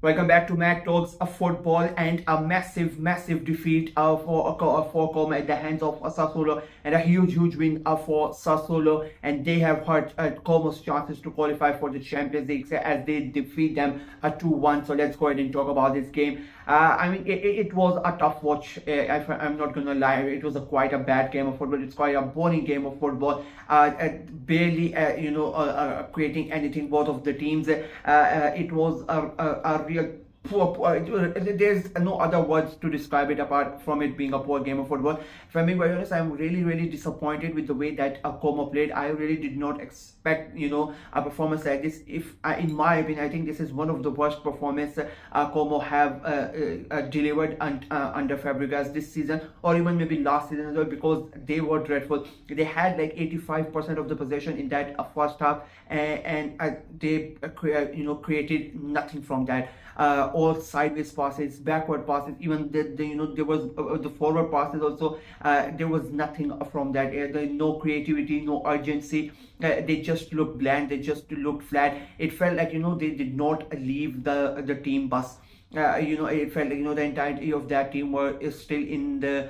Welcome back to Mac Talks of Football, and a massive defeat for Como at the hands of Sassuolo, and a huge win for Sassuolo, and they have hurt Como's chances to qualify for the Champions League as they defeat them 2-1. So let's go ahead and talk about this game. I mean, it was a tough watch. I'm not gonna lie, it was quite a bad game of football. It's quite a boring game of football. Barely, creating anything, both of the teams. It was a real poor. There's no other words to describe it apart from it being a poor game of football. If I'm being very honest, I'm really disappointed with the way that Como played. I really did not expect a performance like this. If in my opinion, I think this is one of the worst performances Como have delivered under Fabregas this season, or even maybe last season as well, because they were dreadful. They had like 85% of the possession in that first half, and they created nothing from that. All sideways passes, backward passes, even there was the forward passes also. There was nothing from that. No creativity, no urgency. They just looked bland. They just looked flat. It felt like they did not leave the team bus. It felt like the entirety of that team is still in the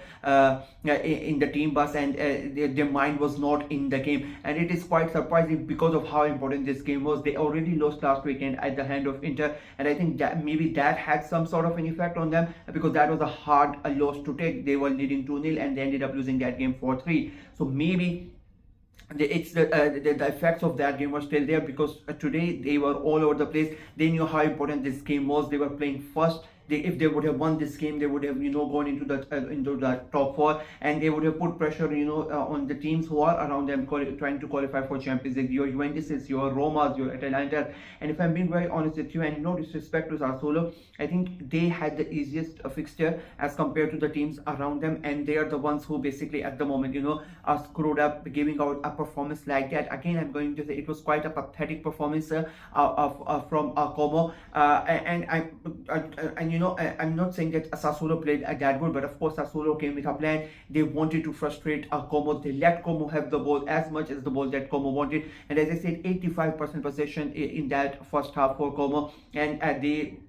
team bus, and their mind was not in the game. And it is quite surprising because of how important this game was. They already lost last weekend at the hand of Inter, and I think that maybe that had some sort of an effect on them, because that was a hard loss to take. They were leading 2-0 and they ended up losing that game 4-3. So maybe the effects of that game were still there, because today they were all over the place. They knew how important this game was. They were playing first. If they would have won this game, they would have gone into the top four, and they would have put pressure on the teams who are around them trying to qualify for Champions League. Your Juventus, your Romas, your Atalanta. And if I'm being very honest with you, and no disrespect to Sassuolo, I think they had the easiest fixture as compared to the teams around them, and they are the ones who basically at the moment are screwed up, giving out a performance like that. Again, I'm going to say it was quite a pathetic performance from Como, I'm not saying that Sassuolo played that good, but of course Sassuolo came with a plan. They wanted to frustrate Como. They let Como have the ball as much as the ball that Como wanted, and as I said, 85% possession in that first half for Como, and they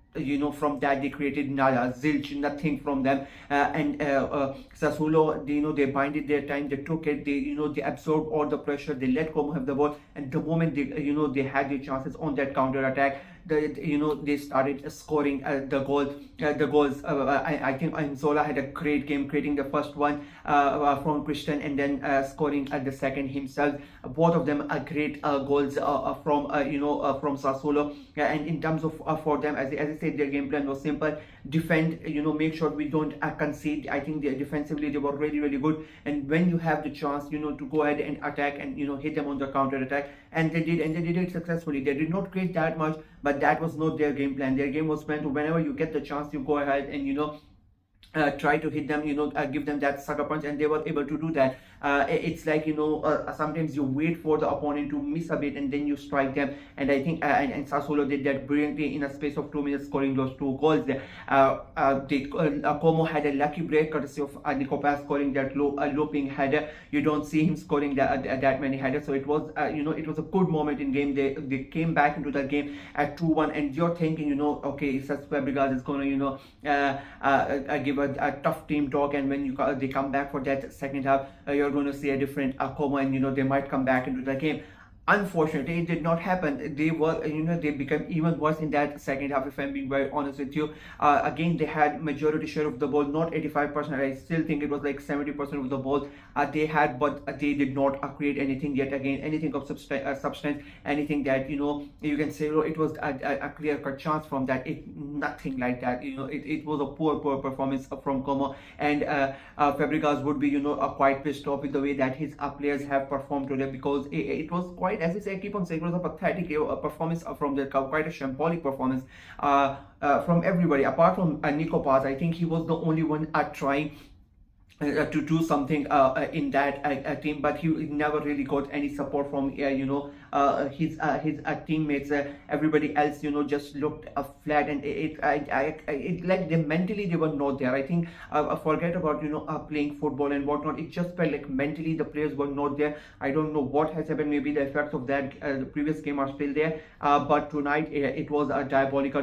from that they created nothing from them. And Sassuolo, they binded their time. They took it. They absorbed all the pressure. They let Como have the ball, and the moment they had their chances on that counter attack, they started scoring the goals. I think Zola had a great game, creating the first one from Christian, and then scoring the second himself. Both of them are great goals from Sassuolo. And in terms of for them, as I said, their game plan was simple: defend, make sure we don't concede. I think defensively they were really good, and when you have the chance to go ahead and attack and hit them on the counter attack, and they did it successfully. They did not create that much, but that was not their game plan. Their game was planned to, whenever you get the chance, you go ahead and try to hit them, give them that sucker punch, and they were able to do that. It's like sometimes you wait for the opponent to miss a bit and then you strike them, and I think and Sassuolo did that brilliantly in a space of 2 minutes, scoring those 2 goals there. Como had a lucky break courtesy of Nico Paz scoring that looping header. You don't see him scoring that many headers, so it was it was a good moment in game. They came back into the game at 2-1, and you're thinking okay, Fabregas is going to give a tough team talk, and when they come back for that second half, you're going to see a different Como, and they might come back into the game. Unfortunately, it did not happen. They were, they became even worse in that second half, if I'm being very honest with you. Again, they had majority share of the ball, not 85%. I still think it was like 70% of the ball they had, but they did not create anything yet again, anything of substance, anything that, you can say, it was a clear-cut chance from that. Nothing like that. It was a poor performance from Como, and Fabregas would be, quite pissed off with the way that his players have performed today, because it was quite, as I say, I keep on saying, it was a pathetic performance from the quite a shambolic performance from everybody apart from Nico Paz. I think he was the only one trying to do something in that team, but he never really got any support from his teammates, everybody else, just looked flat, and it like they mentally they were not there. I think forget about playing football and whatnot. It just felt like mentally the players were not there. I don't know what has happened. Maybe the effects of that the previous game are still there. But tonight it was a diabolical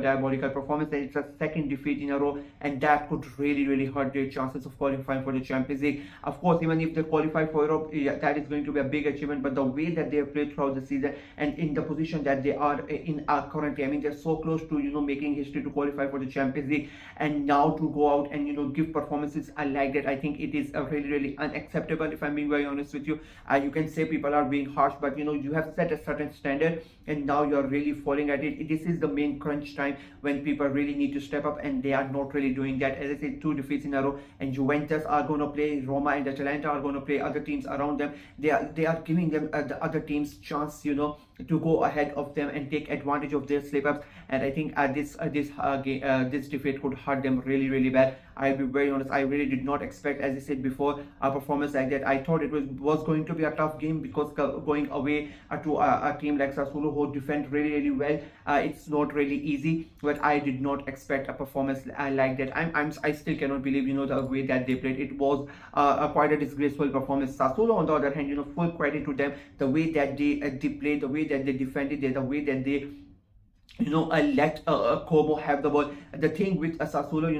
performance, and it's a second defeat in a row, and that could really hurt their chances of qualifying for the Champions League. Of course, even if they qualify for Europe, yeah, that is going to be a big achievement. But the way that they have played throughout the season and in the position that they are in currently, I mean, they're so close to making history to qualify for the Champions League, and now to go out and give performances like that, I think it is really unacceptable. If I'm being very honest with you, you can say people are being harsh, but you have set a certain standard, and now you're really falling at it. This is the main crunch time when people really need to step up, and they are not really doing that. As I said, 2 defeats in a row, and Juventus are going to play, Roma and Atalanta are going to play other teams around them. They are giving them the other teams chance to go ahead of them and take advantage of their slip ups, and I think this defeat could hurt them really bad. I'll be very honest, I really did not expect, as I said before, a performance like that. I thought it was going to be a tough game, because going away to a team like Sassuolo who defend really well, it's not really easy. But I did not expect a performance like that. I still cannot believe the way that they played. It was quite a disgraceful performance. Sassuolo, on the other hand, full credit to them, the way that they played, the way that they defended, the way that they let Como have the ball. The thing with Sassuolo,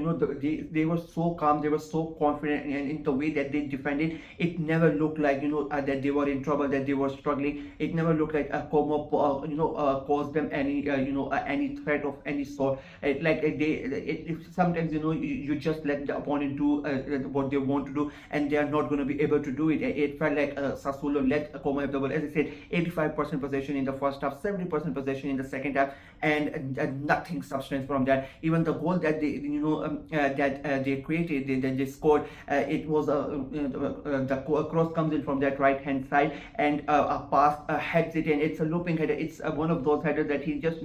they were so calm, they were so confident, and in the way that they defended, it never looked like that they were in trouble, that they were struggling. It never looked like Como caused them any any threat of any sort. Sometimes you just let the opponent do what they want to do, and they are not going to be able to do it. It felt like Sassuolo let Como have the ball. As I said, 85% possession in the first half, 70% possession in the second half, and nothing substance from that. Even the goal that they they created, that they scored, it was the cross comes in from that right hand side, and a pass heads it, and it's a looping header. It's one of those headers that he just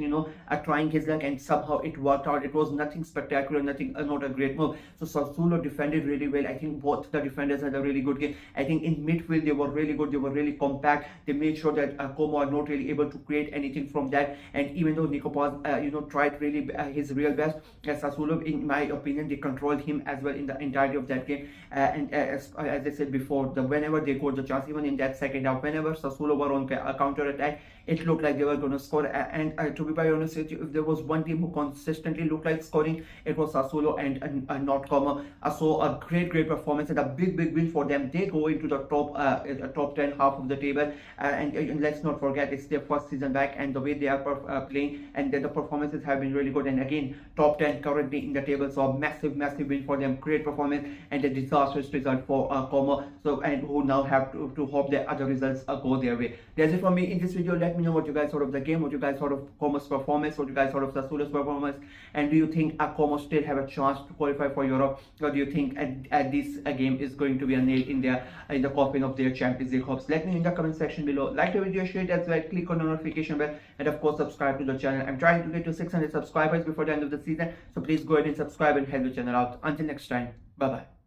trying his luck, and somehow it worked out. It was nothing spectacular, nothing not a great move. So Sassuolo defended really well. I think both the defenders had a really good game. I think in midfield they were really good, they were really compact. They made sure that Como are not really able to create anything from that. And even though Nico Paz tried really his real best, Sassuolo, in my opinion, they controlled him as well in the entirety of that game. And as I said before, whenever they got the chance, even in that second half, whenever Sassuolo were on a counter attack, it looked like they were going to score. And to be very honest with you, if there was one team who consistently looked like scoring, it was Sassuolo and not Como. So a great performance, and a big win for them. They go into the top 10 half of the table, and let's not forget, it's their first season back, and the way they are playing, and the performances have been really good. And again, top 10 currently in the table, so a massive win for them. Great performance, and a disastrous result for Como, so, and who now have to hope that other results go their way. That's it for me in this video. Let me know what you guys thought of the game, what you guys thought of Como's performance, what you guys thought of Sassuolo's performance, and do you think Como still have a chance to qualify for Europe, or do you think at this game is going to be a nail in the coffin of their Champions League hopes? Let me know in the comment section below. Like the video, share it as well, click on the notification bell, and of course subscribe to the channel. I'm trying to get to 600 subscribers before the end of the season, so please go ahead and subscribe and help the channel out. Until next time, bye bye.